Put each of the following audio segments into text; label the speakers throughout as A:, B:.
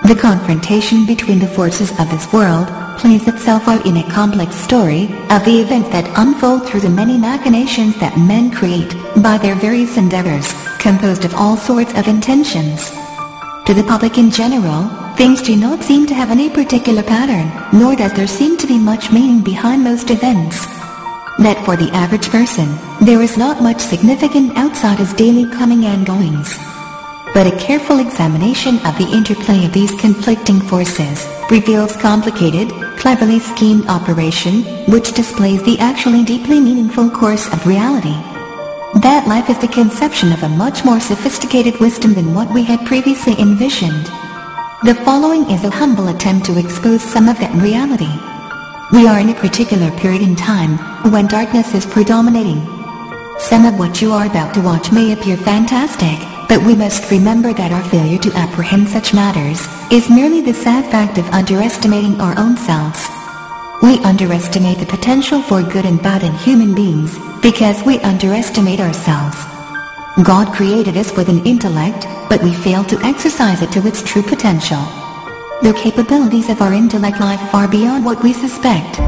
A: The confrontation between the forces of this world plays itself out in a complex story of the events that unfold through the many machinations that men create by their various endeavors, composed of all sorts of intentions. To the public in general, things do not seem to have any particular pattern, nor does there seem to be much meaning behind most events. That for the average person, there is not much significant outside his daily coming and goings. But a careful examination of the interplay of these conflicting forces reveals complicated, cleverly schemed operation, which displays the actually deeply meaningful course of reality. That life is the conception of a much more sophisticated wisdom than what we had previously envisioned. The following is a humble attempt to expose some of that reality. We are in a particular period in time when darkness is predominating. Some of what you are about to watch may appear fantastic, but we must remember that our failure to apprehend such matters is merely the sad fact of underestimating our own selves. We underestimate the potential for good and bad in human beings because we underestimate ourselves. God created us with an intellect, but we fail to exercise it to its true potential. The capabilities of our intellect lie far beyond what we suspect.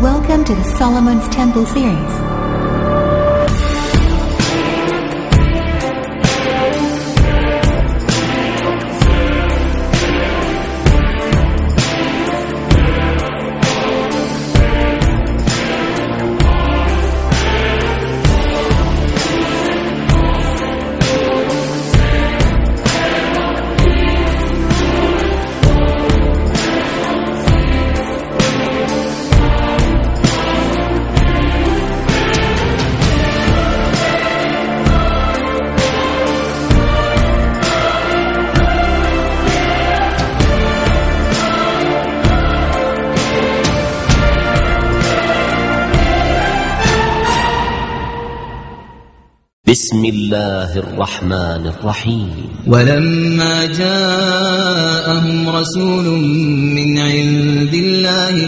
A: Welcome to the Solomon's Temple series.
B: بسم الله الرحمن الرحيم.
C: ولما جاءهم رسول من عند الله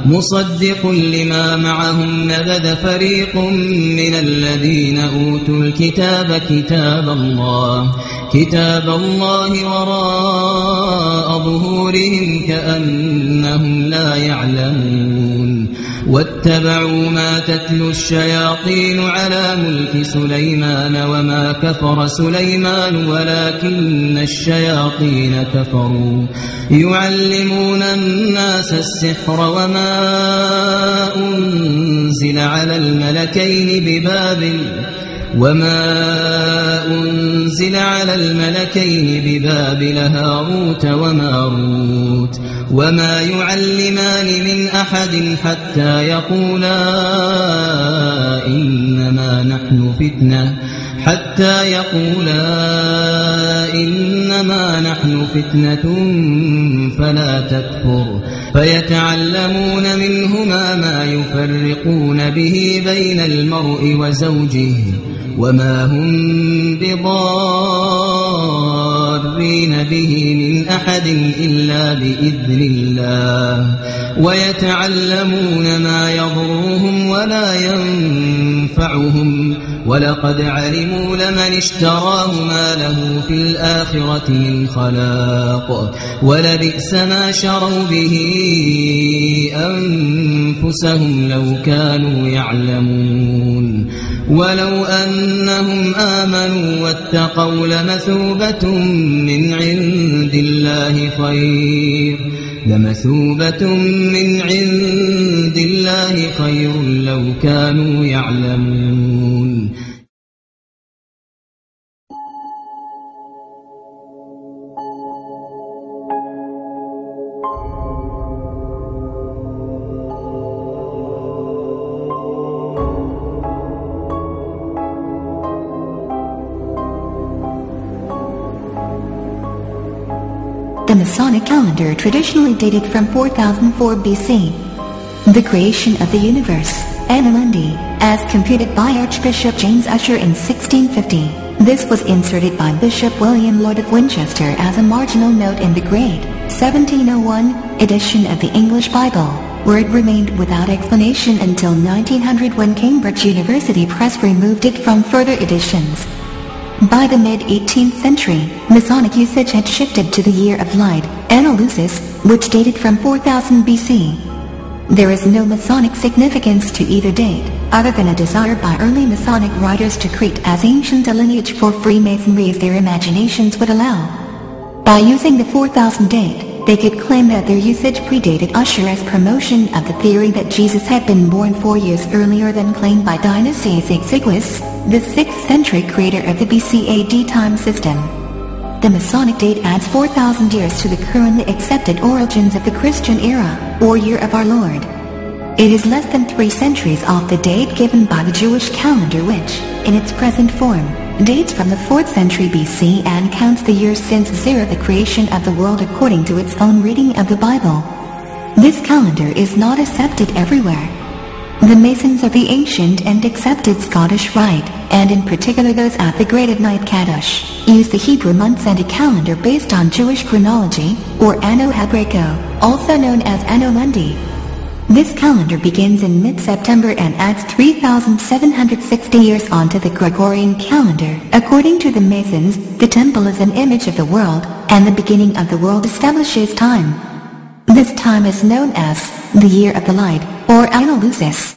C: مصدق لما معهم نبذ فريق من الذين أوتوا الكتاب كتاب الله وراء ظهورهم كأنهم لا يعلمون واتبعوا ما تتلو الشياطين على ملك سليمان وما كفر سليمان ولكن الشياطين كفروا يعلمون الناس السحر وما أنزل على الملكين ببابل هاروت وماروت وما يعلمان من أحد حتى يقولا إنما نحن فتنة فلا تكفر فيتعلمون منهما ما يفرقون به بين المرء وزوجه وما هم بضارين به من أحد إلا بإذن الله ويتعلمون ما يضرهم ولا ينفعهم ولقد علموا لمن اشتراه ما له في الآخرة من خلاق ولبئس ما شروا به أنفسهم لو كانوا يعلمون ولو أنهم آمنوا واتقوا لمثوبة من عند الله خير لو كانوا يعلمون.
A: The Masonic calendar traditionally dated from 4004 BC, the creation of the universe. Anno Mundi, as computed by Archbishop James Ussher in 1650. This was inserted by Bishop William Lloyd of Winchester as a marginal note in the grade 1701 edition of the English Bible, where it remained without explanation until 1900 when Cambridge University Press removed it from further editions. By the mid-18th century, Masonic usage had shifted to the year of light, Anno Lucis, which dated from 4000 BC. There is no Masonic significance to either date, other than a desire by early Masonic writers to create as ancient a lineage for Freemasonry as their imaginations would allow. By using the 4000 date, they could claim that their usage predated Ussher's promotion of the theory that Jesus had been born 4 years earlier than claimed by Dionysius Exiguus, the 6th century creator of the BC AD time system. The Masonic date adds 4,000 years to the currently accepted origins of the Christian era, or Year of Our Lord. It is less than 3 centuries off the date given by the Jewish calendar which, in its present form, dates from the 4th century BC and counts the years since zero the creation of the world according to its own reading of the Bible. This calendar is not accepted everywhere. The Masons of the ancient and accepted Scottish Rite, and in particular those at the Great of Night Kaddish, use the Hebrew months and a calendar based on Jewish chronology, or Anno Hebraico, also known as Anno Mundi. This calendar begins in mid-September and adds 3,760 years onto the Gregorian calendar. According to the Masons, the temple is an image of the world, and the beginning of the world establishes time. This time is known as the Year of the Light, or Anno Lucis.